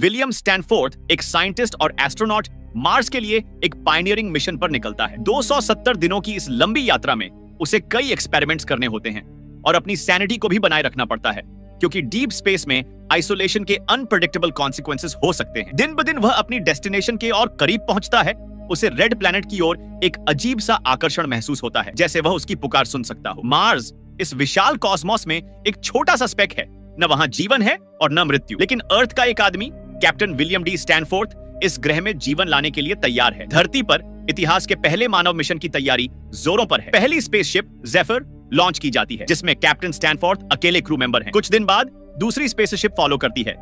William Stanford एक scientist और astronaut Mars के लिए एक पायनियरिंग मिशन पर निकलता है। 270 दिनों की इस लंबी यात्रा में उसे कई एक्सपेरिमेंट्स करने होते हैं और अपनी सैनिटी को भी बनाए रखना पड़ता है, क्योंकि डीप स्पेस में आइसोलेशन के अनप्रेडिक्टेबल कॉन्सिक्वेंसेस हो सकते हैं। दिन ब दिन वह अपनी डेस्टिनेशन के और करीब पहुंचता है। उसे रेड प्लैनेट की ओर एक अजीब सा आकर्षण महसूस होता है, जैसे वह उसकी पुकार सुन सकता हो। मार्स इस विशाल कॉस्मोस में एक छोटा सा स्पेक है, न वहां जीवन है और न मृत्यु। लेकिन अर्थ का एक आदमी, कैप्टन विलियम डी स्टैनफोर्ड, इस ग्रह में जीवन लाने के लिए तैयार है। धरती पर इतिहास के पहले मानव मिशन की तैयारी जोरों पर है। पहली स्पेसशिप जेफर लॉन्च की जाती है, जिसमें कैप्टन स्टैनफोर्ड अकेले क्रू मेंबर हैं। कुछ दिन बाद दूसरी स्पेसशिप फॉलो करती है,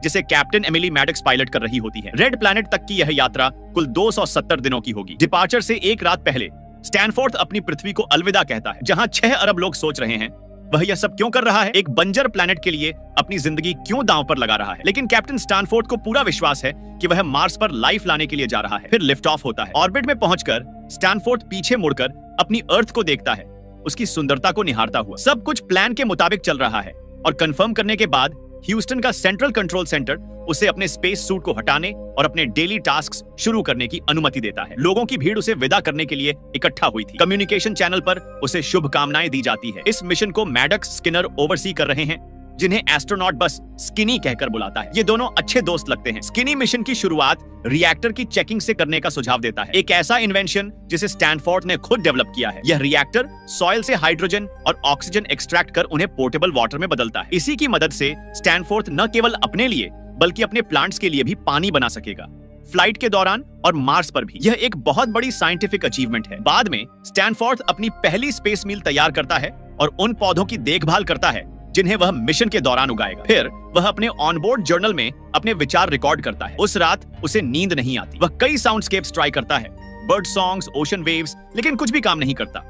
जिसे कैप्टन एमिली मैडक्स पायलट कर रही होती है। रेड प्लैनेट तक की यह यात्रा कुल 270 दिनों की होगी। डिपार्चर से एक रात पहले स्टैनफोर्ड अपनी पृथ्वी को अलविदा कहता है। जहां 6 अरब लोग सोच रहे हैं वह यह सब क्यों कर रहा है, एक बंजर प्लैनेट के लिए अपनी जिंदगी क्यों दांव पर लगा रहा है। लेकिन कैप्टन स्टैनफोर्ड को पूरा विश्वास है कि वह मार्स पर लाइफ लाने के लिए जा रहा है। फिर लिफ्ट ऑफ होता है। ऑर्बिट में पहुंचकर स्टैनफोर्ड पीछे मुड़कर अपनी अर्थ को देखता है, उसकी सुंदरता को निहारता हुआ। सब कुछ प्लान के मुताबिक चल रहा है और कंफर्म करने के बाद ह्यूस्टन का सेंट्रल कंट्रोल सेंटर उसे अपने स्पेस सूट को हटाने और अपने डेली टास्क्स शुरू करने की अनुमति देता है। लोगों की भीड़ उसे विदा करने के लिए इकट्ठा हुई थी। कम्युनिकेशन चैनल पर उसे शुभकामनाएं दी जाती है। इस मिशन को मैडक्स स्किनर ओवरसी कर रहे हैं, जिन्हें एस्ट्रोनॉट बस स्किनी कहकर बुलाता है। ये दोनों अच्छे दोस्त लगते हैं। स्किनी मिशन की शुरुआत रिएक्टर की चेकिंग से करने का सुझाव देता है, एक ऐसा इन्वेंशन जिसे स्टैनफोर्ड ने खुद डेवलप किया है। यह रिएक्टर सॉइल से हाइड्रोजन और ऑक्सीजन एक्सट्रैक्ट कर उन्हें पोर्टेबल वाटर में बदलता है। इसी की मदद से स्टैनफोर्ड न केवल अपने लिए बल्कि अपने प्लांट्स के लिए भी पानी बना सकेगा, फ्लाइट के दौरान और मार्स पर भी। यह एक बहुत बड़ी साइंटिफिक अचीवमेंट है। बाद में स्टैनफोर्ड अपनी पहली स्पेस मील तैयार करता है और उन पौधों की देखभाल करता है जिन्हें वह मिशन के दौरान उगाएगा। फिर वह अपने ऑनबोर्ड जर्नल में अपने विचार रिकॉर्ड करता है। उस रात उसे नींद नहीं आती। वह कई साउंडस्केप्स ट्राई करता है, बर्ड सॉन्ग्स, ओशन वेव्स, लेकिन कुछ भी काम नहीं करता।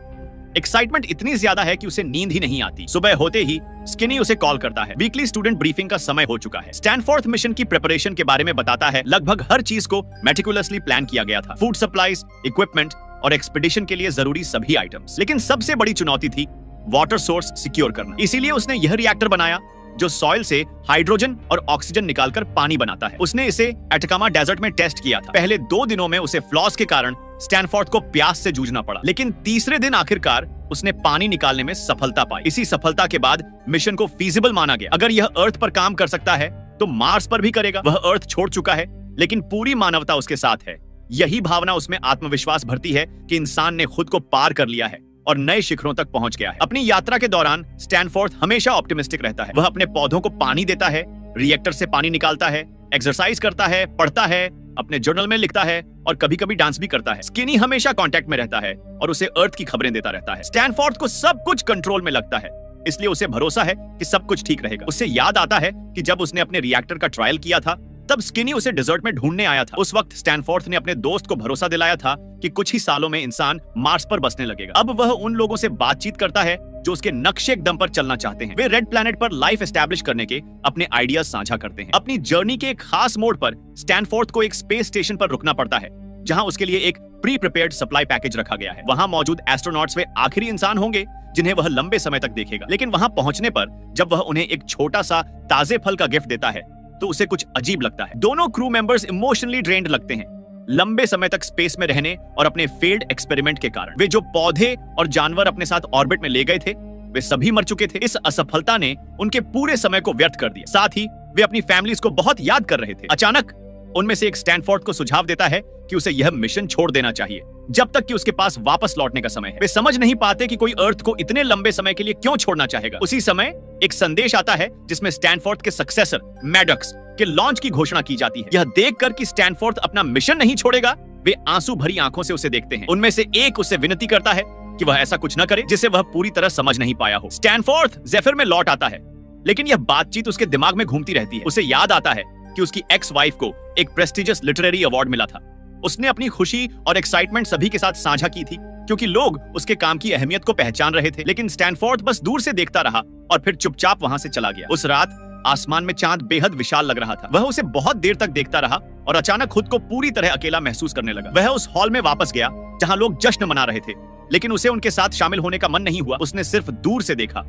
एक्साइटमेंट इतनी ज्यादा है कि उसे नींद ही नहीं आती। सुबह होते ही स्किनी उसे कॉल करता है। वीकली स्टूडेंट ब्रीफिंग का समय हो चुका है। स्टैनफोर्ड मिशन की प्रिपरेशन के बारे में बताता है। लगभग हर चीज को मेटिकुलसली प्लान किया गया था, फूड सप्लाईज, इक्विपमेंट और एक्सपीडिशन के लिए जरूरी सभी आइटम्स। लेकिन सबसे बड़ी चुनौती थी वाटर सोर्स सिक्योर करना। इसीलिए उसने यह रिएक्टर बनाया जो सॉइल से हाइड्रोजन और ऑक्सीजन निकालकर पानी बनाता है। उसने इसे एटाकामा डेजर्ट में टेस्ट किया था। पहले 2 दिनों में उसे फ्लॉस के कारण स्टैनफोर्ड को प्यास से जूझना पड़ा, लेकिन तीसरे दिन आखिरकार उसने पानी निकालने में सफलता पाई। इसी सफलता के बाद मिशन को फीजिबल माना गया। अगर यह अर्थ पर काम कर सकता है तो मार्स पर भी करेगा। वह अर्थ छोड़ चुका है, लेकिन पूरी मानवता उसके साथ है। यही भावना उसमें आत्मविश्वास भरती है कि इंसान ने खुद को पार कर लिया है और नए शिखरों तक पहुंच गया है। अपनी यात्रा के दौरान स्टैनफोर्ड हमेशा ऑप्टिमिस्टिक रहता है। वह अपने पौधों को पानी देता है, रिएक्टर से पानी निकालता है, एक्सरसाइज करता है, पढ़ता है, अपने जर्नल में लिखता है और कभी-कभी डांस भी करता है। स्किनी हमेशा कांटेक्ट में रहता है और उसे अर्थ की खबरें देता रहता है। स्टैनफोर्ड को सब कुछ कंट्रोल में लगता है, इसलिए उसे भरोसा है कि सब कुछ ठीक रहेगा। उससे याद आता है कि जब उसने अपने रिएक्टर का ट्रायल किया था तब स्किनी उसे डेजर्ट में ढूंढने आया था। उस वक्त स्टैनफोर्ड ने अपने दोस्त को भरोसा दिलाया था कि कुछ ही सालों में इंसान मार्स पर बसने लगेगा। अब वह उन लोगों से बातचीत करता है जो उसके नक्शे दम पर चलना चाहते हैं। वे रेड प्लैनेट पर लाइफ एस्टैब्लिश करने के अपने आइडियाज साझा करते हैं। अपनी जर्नी के एक खास मोड़ पर स्टैनफोर्ड को एक स्पेस स्टेशन पर रुकना पड़ता है, जहां उसके लिए एक प्री प्रिपेयर्ड सप्लाई पैकेज रखा गया है। वहां मौजूद एस्ट्रोनॉट्स वे आखिरी इंसान होंगे जिन्हें वह लंबे समय तक देखेगा। लेकिन वहां पहुंचने पर जब वह उन्हें एक छोटा सा ताजे फल का गिफ्ट देता है तो उसे कुछ अजीब लगता है। दोनों क्रू मेंबर्स इमोशनली ड्रेन्ड लगते हैं, लंबे समय तक स्पेस में रहने और अपने फेल्ड एक्सपेरिमेंट के कारण। वे जो पौधे और जानवर अपने साथ ऑर्बिट में ले गए थे वे सभी मर चुके थे। इस असफलता ने उनके पूरे समय को व्यर्थ कर दिया। साथ ही वे अपनी फैमिलीज को बहुत याद कर रहे थे। अचानक उनमें से एक स्टैनफोर्ड को सुझाव देता है कि उसे यह मिशन छोड़ देना चाहिए जब तक कि उसके पास वापस लौटने का समय है। वे समझ नहीं पाते कि कोई अर्थ को इतने लंबे समय के लिए क्यों छोड़ना चाहेगा। उसी समय एक संदेश आता है जिसमें स्टैनफोर्ड के सक्सेसर मैडक्स के लॉन्च की घोषणा की जाती है। यह देखकर कि स्टैनफोर्ड अपना मिशन नहीं छोड़ेगा, वे आंसू भरी आंखों से उसे देखते हैं। उनमें से एक उससे विनती करता है कि वह ऐसा कुछ न करे जिसे वह पूरी तरह समझ नहीं पाया हो। स्टैनफोर्ड जेफर में लौट आता है, लेकिन यह बातचीत उसके दिमाग में घूमती रहती है। उसे याद आता है कि उसकी एक्स वाइफ को एक प्रेस्टिजियस लिटरेरी अवार्ड मिला था। उसने अपनी खुशी और एक्साइटमेंट सभी के साथ साझा की थी क्योंकि लोग उसके काम की अहमियत को पहचान रहे थे। लेकिन स्टैनफोर्ड बस दूर से देखता रहा और फिर चुपचाप वहां से चला गया। उस रात आसमान में चांद बेहद विशाल लग रहा था। वह उसे बहुत देर तक देखता रहा और अचानक खुद को पूरी तरह अकेला महसूस करने लगा। वह उस हॉल में वापस गया जहां लोग जश्न मना रहे थे, लेकिन उसे उनके साथ शामिल होने का मन नहीं हुआ। उसने सिर्फ दूर से देखा,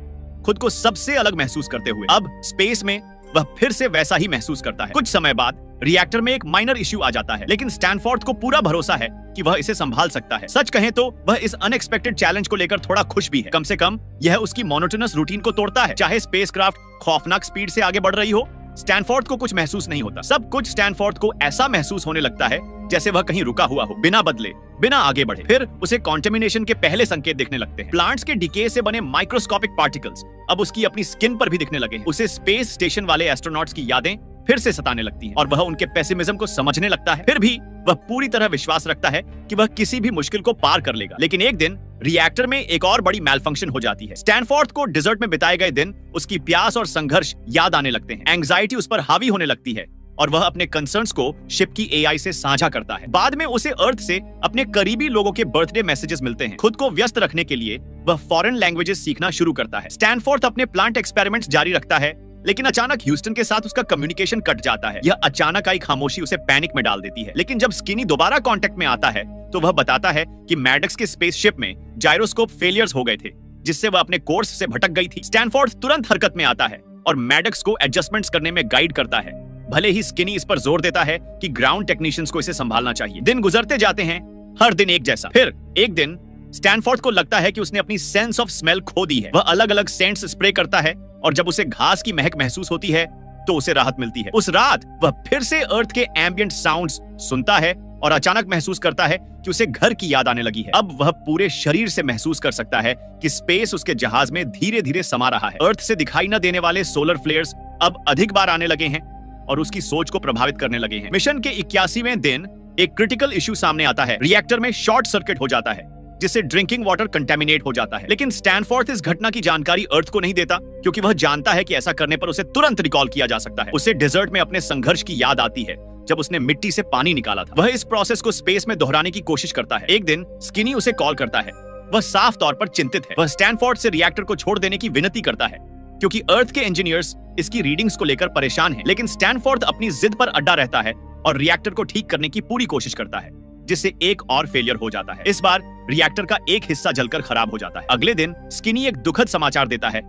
खुद को सबसे अलग महसूस करते हुए। अब स्पेस में वह फिर से वैसा ही महसूस करता है। कुछ समय बाद रिएक्टर में एक माइनर इश्यू आ जाता है, लेकिन स्टैनफोर्ड को पूरा भरोसा है कि वह इसे संभाल सकता है। सच कहें तो वह इस अनएक्सपेक्टेड चैलेंज को लेकर थोड़ा खुश भी है। कम से कम यह उसकी मोनोटोनस रूटीन को तोड़ता है। चाहे स्पेसक्राफ्ट खौफनाक स्पीड से आगे बढ़ रही हो, स्टैनफोर्ड को कुछ महसूस नहीं होता। सब कुछ स्टैनफोर्ड को ऐसा महसूस होने लगता है जैसे वह कहीं रुका हुआ हो, बिना बदले, बिना आगे बढ़े। फिर उसे कॉन्टेमिनेशन के पहले संकेत दिखने लगते हैं। प्लांट्स के डिके से बने माइक्रोस्कोपिक पार्टिकल्स अब उसकी अपनी स्किन पर भी दिखने लगे हैं। उसे स्पेस स्टेशन वाले एस्ट्रोनॉट्स की यादें फिर से सताने लगती हैं और वह उनके पेसिमिज्म को समझने लगता है। फिर भी वह पूरी तरह विश्वास रखता है कि वह किसी भी मुश्किल को पार कर लेगा। लेकिन एक दिन रिएक्टर में एक और बड़ी मैलफंक्शन हो जाती है। स्टैनफोर्ड को डिजर्ट में बिताए गए दिन, उसकी प्यास और संघर्ष याद आने लगते हैं। एंग्जाइटी उस पर हावी होने लगती है और वह अपने कंसर्न्स को शिप की एआई से साझा करता है। बाद में उसे अर्थ से अपने करीबी लोगों के बर्थडे मैसेजेस मिलते हैं। खुद को व्यस्त रखने के लिए वह फॉरेन लैंग्वेजेस सीखना शुरू करता है। स्टैनफोर्ड अपने प्लांट एक्सपेरिमेंट्स जारी रखता है, लेकिन अचानक ह्यूस्टन के साथ उसका कम्युनिकेशन कट जाता है। यह अचानक आई खामोशी उसे पैनिक में डाल देती है। लेकिन जब स्किनी दोबारा कांटेक्ट में आता है तो वह बताता है कि मैडक्स के स्पेसशिप में जायरोस्कोप फेलियर्स हो गए थे, जिससे वह अपने कोर्स से भटक गई थी। स्टैनफोर्ड तुरंत हरकत में आता है और मैडक्स को एडजस्टमेंट्स करने में गाइड करता है। भले ही स्किनी इस पर जोर देता है कि ग्राउंड टेक्नीशियंस को इसे संभालना चाहिए। दिन गुजरते जाते हैं, हर दिन एक जैसा। फिर एक दिन स्टैनफोर्ड को लगता है कि उसने अपनी सेंस ऑफ स्मेल खो दी है। वह अलग अलग सेंट्स स्प्रे करता है और जब उसे घास की महक महसूस होती है तो उसे राहत मिलती है। उस रात वह फिर से अर्थ के एम्बिएंट साउंड्स सुनता है और अचानक महसूस करता है कि उसे घर की याद आने लगी है। अब वह पूरे शरीर से महसूस कर सकता है कि स्पेस उसके जहाज में धीरे धीरे समा रहा है। अर्थ से दिखाई न देने वाले सोलर फ्लेयर्स अब अधिक बार आने लगे हैं और उसकी सोच को प्रभावित करने लगे हैं। मिशन के 81वें दिन एक क्रिटिकल इश्यू सामने आता है। रिएक्टर में शॉर्ट सर्किट हो जाता है, जिससे ड्रिंकिंग वाटर कंटेमिनेट हो जाता है। लेकिन स्टैनफोर्ड इस घटना की जानकारी अर्थ को नहीं देता, क्योंकि वह जानता है कि ऐसा करने पर उसे तुरंत रिकॉल किया जा सकता है। उसे डेजर्ट में अपने संघर्ष की याद आती है जब उसने मिट्टी से पानी निकाला था। वह इस प्रोसेस को स्पेस में दोहराने की कोशिश करता है। एक दिन स्किनी उसे कॉल करता है। वह साफ तौर पर चिंतित है। वह स्टैनफोर्ड से रिएक्टर को छोड़ देने की विनती करता है, क्योंकि अर्थ के इंजीनियर्स इसकी रीडिंग्स को लेकर परेशान हैं। लेकिन स्टैनफोर्ड अपनी जिद पर अड्डा रहता है और रिएक्टर को ठीक करने की पूरी कोशिश करता है, जिससे एक और फेलियर हो जाता है। इस बार रिएक्टर का एक हिस्सा जलकर खराब हो जाता है। अगले दिन स्किनी एक दुखद समाचार देता है।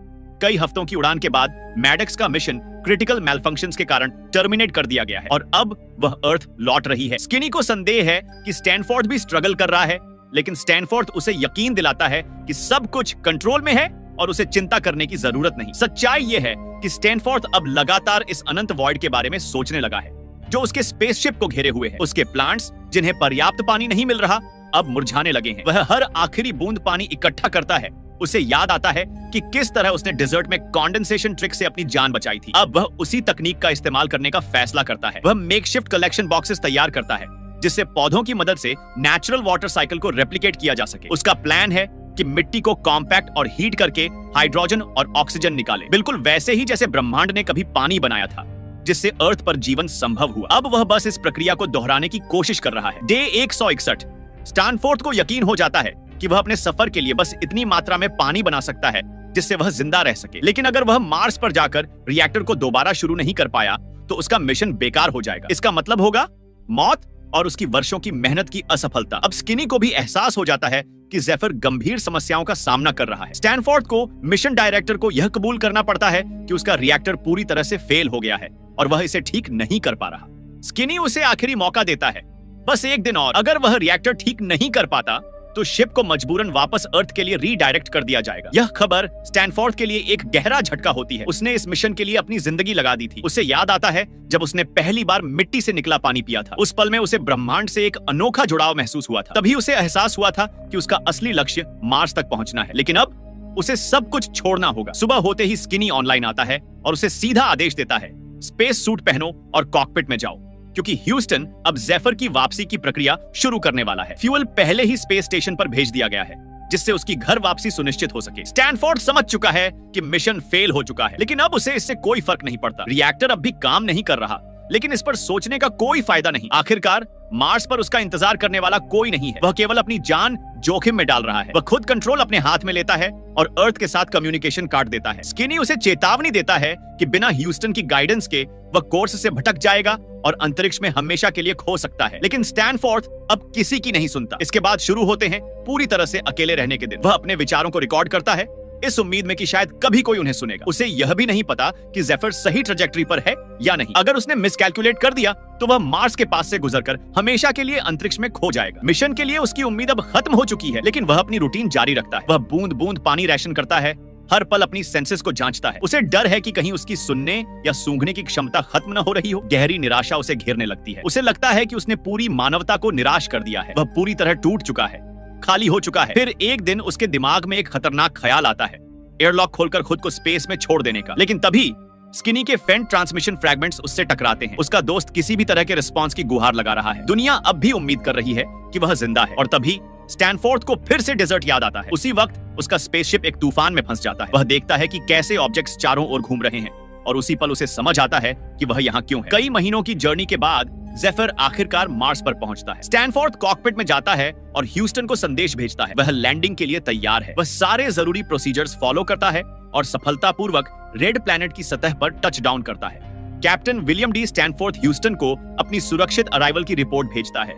कई हफ्तों की उड़ान के बाद मैडक्स का मिशन क्रिटिकल मैलफंक्शंस के कारण टर्मिनेट कर दिया गया है और अब वह अर्थ लौट रही है। स्किनी को संदेह है कि स्टैनफोर्ड भी स्ट्रगल कर रहा है, लेकिन स्टैनफोर्ड उसे यकीन दिलाता है कि सब कुछ कंट्रोल में है और उसे चिंता करने की जरूरत नहीं। सच्चाई यह है कि स्टैनफोर्ड अब लगातार इस अनंत वॉइड के बारे में सोचने लगा है, जो उसके स्पेसशिप को घेरे हुए है। उसके प्लांट्स, जिन्हें पर्याप्त पानी नहीं मिल रहा, अब मुरझाने लगे हैं। वह हर आखिरी बूंद पानी इकट्ठा करता है। उसे याद आता है कि किस तरह उसने डेजर्ट में कंडेंसेशन ट्रिक से अपनी जान बचाई थी। अब वह उसी तकनीक का इस्तेमाल करने का फैसला करता है। वह मेकशिफ्ट कलेक्शन बॉक्सेस तैयार करता है, जिससे पौधों की मदद से नेचुरल वाटर साइकिल को रेप्लिकेट किया जा सके। उसका प्लान है कि मिट्टी को कॉम्पैक्ट और हीट करके हाइड्रोजन और ऑक्सीजन निकाले, बिल्कुल वैसे ही जैसे ब्रह्मांड ने कभी पानी बनाया था, जिससे अर्थ पर जीवन संभव हुआ। अब वह बस इस प्रक्रिया को दोहराने की कोशिश कर रहा है। डे 161, स्टैनफोर्ड को यकीन हो जाता है कि वह अपने सफर के लिए बस इतनी मात्रा में पानी बना सकता है जिससे वह जिंदा रह सके। लेकिन अगर वह मार्स पर जाकर रिएक्टर को दोबारा शुरू नहीं कर पाया तो उसका मिशन बेकार हो जाएगा। इसका मतलब होगा मौत और उसकी वर्षों की मेहनत की असफलता। अब स्किनी को भी एहसास हो जाता है कि जेफर गंभीर समस्याओं का सामना कर रहा है। स्टैनफोर्ड को मिशन डायरेक्टर को यह कबूल करना पड़ता है कि उसका रिएक्टर पूरी तरह से फेल हो गया है और वह इसे ठीक नहीं कर पा रहा। स्किनी उसे आखिरी मौका देता है, बस एक दिन और। अगर वह रिएक्टर ठीक नहीं कर पाता तो शिप को मजबूरन वापस अर्थ के लिए रीडायरेक्ट कर दिया जाएगा। यह खबर स्टैनफोर्ड के लिए एक गहरा झटका होती है। उसने इस मिशन के लिए अपनी जिंदगी लगा दी थी। उसे याद आता है जब उसने पहली बार मिट्टी से निकला पानी पिया था। उस पल में उसे ब्रह्मांड से एक अनोखा जुड़ाव महसूस हुआ था। तभी उसे एहसास हुआ था कि उसका असली लक्ष्य मार्स तक पहुंचना है। लेकिन अब उसे सब कुछ छोड़ना होगा। सुबह होते ही स्किनी ऑनलाइन आता है और उसे सीधा आदेश देता है, स्पेस सूट पहनो और कॉकपिट में जाओ, क्योंकि ह्यूस्टन अब जेफर की वापसी की प्रक्रिया शुरू करने वाला है। फ्यूल पहले ही स्पेस स्टेशन पर भेज दिया गया है, जिससे उसकी घर वापसी सुनिश्चित हो सके। स्टैनफोर्ड समझ चुका है कि मिशन फेल हो चुका है, लेकिन अब उसे इससे कोई फर्क नहीं पड़ता। रिएक्टर अब भी काम नहीं कर रहा, लेकिन इस पर सोचने का कोई फायदा नहीं। आखिरकार मार्स पर उसका इंतजार करने वाला कोई नहीं है। वह केवल अपनी जान जोखिम में डाल रहा है। वह खुद कंट्रोल अपने हाथ में लेता है और अर्थ के साथ कम्युनिकेशन काट देता है। स्किनी उसे चेतावनी देता है कि बिना ह्यूस्टन की गाइडेंस के वह कोर्स से भटक जाएगा और अंतरिक्ष में हमेशा के लिए खो सकता है। लेकिन स्टैनफोर्ड अब किसी की नहीं सुनता। इसके बाद शुरू होते हैं पूरी तरह से अकेले रहने के दिन। वह अपने विचारों को रिकॉर्ड करता है इस उम्मीद में कि शायद कभी कोई उन्हें सुनेगा। उसे यह भी नहीं पता कि जेफर सही ट्रैजेक्टरी पर है या नहीं। अगर उसने मिसकैलकुलेट कर दिया तो वह मार्स के पास से गुजरकर हमेशा के लिए अंतरिक्ष में खो जाएगा। मिशन के लिए उसकी उम्मीद अब खत्म हो चुकी है, लेकिन वह अपनी रूटीन जारी रखता है। वह बूंद बूंद पानी राशन करता है, हर पल अपनी सेंसेस को जांचता है। उसे डर है कि कहीं उसकी सुनने या सूंघने की क्षमता खत्म न हो रही हो। गहरी निराशा उसे घेरने लगती है। उसे लगता है कि उसने पूरी मानवता को निराश कर दिया है। वह पूरी तरह टूट चुका है, खाली हो चुका है। फिर एक दिन उसके दिमाग में एक खतरनाक ख्याल आता है, एयरलॉक खोलकर खुद को स्पेस में छोड़ देने का। लेकिन तभी स्किनी के फेंट ट्रांसमिशन फ्रैगमेंट्स उससे टकराते हैं। उसका दोस्त किसी भी तरह के रिस्पॉन्स की गुहार लगा रहा है। दुनिया अब भी उम्मीद कर रही है कि वह जिंदा है। और तभी स्टैनफोर्ड को फिर से डेजर्ट याद आता है। उसी वक्त उसका स्पेसशिप एक तूफान में फंस जाता है। वह देखता है कि कैसे ऑब्जेक्ट्स चारों ओर घूम रहे हैं और उसी पल उसे समझ आता है कि वह यहाँ क्यों है। कई महीनों की जर्नी के बाद जेफर आखिरकार मार्स पर पहुंचता है। स्टैनफोर्ड कॉकपिट में जाता है और ह्यूस्टन को संदेश भेजता है। वह लैंडिंग के लिए तैयार है। वह सारे जरूरी प्रोसीजर्स फॉलो करता है और सफलतापूर्वक रेड प्लैनेट की सतह पर टच डाउन करता है। Captain William D Stanford Houston को अपनी सुरक्षित अराइवल की रिपोर्ट भेजता है।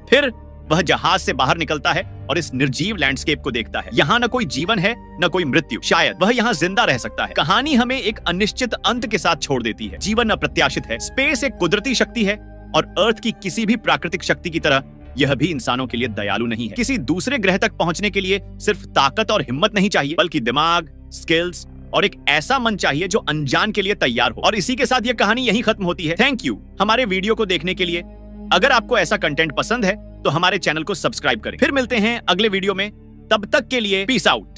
फिर वह जहाज से बाहर निकलता है और इस निर्जीव लैंडस्केप को देखता है। यहाँ न कोई जीवन है, न कोई मृत्यु। शायद वह यहाँ जिंदा रह सकता है। कहानी हमें एक अनिश्चित अंत के साथ छोड़ देती है। जीवन अप्रत्याशित है। स्पेस एक कुदरती शक्ति है और अर्थ की किसी भी प्राकृतिक शक्ति की तरह यह भी इंसानों के लिए दयालु नहीं है। किसी दूसरे ग्रह तक पहुंचने के लिए सिर्फ ताकत और हिम्मत नहीं चाहिए, बल्कि दिमाग, स्किल्स और एक ऐसा मन चाहिए जो अनजान के लिए तैयार हो। और इसी के साथ यह कहानी यहीं खत्म होती है। थैंक यू हमारे वीडियो को देखने के लिए। अगर आपको ऐसा कंटेंट पसंद है तो हमारे चैनल को सब्सक्राइब करें। फिर मिलते हैं अगले वीडियो में। तब तक के लिए पीस आउट।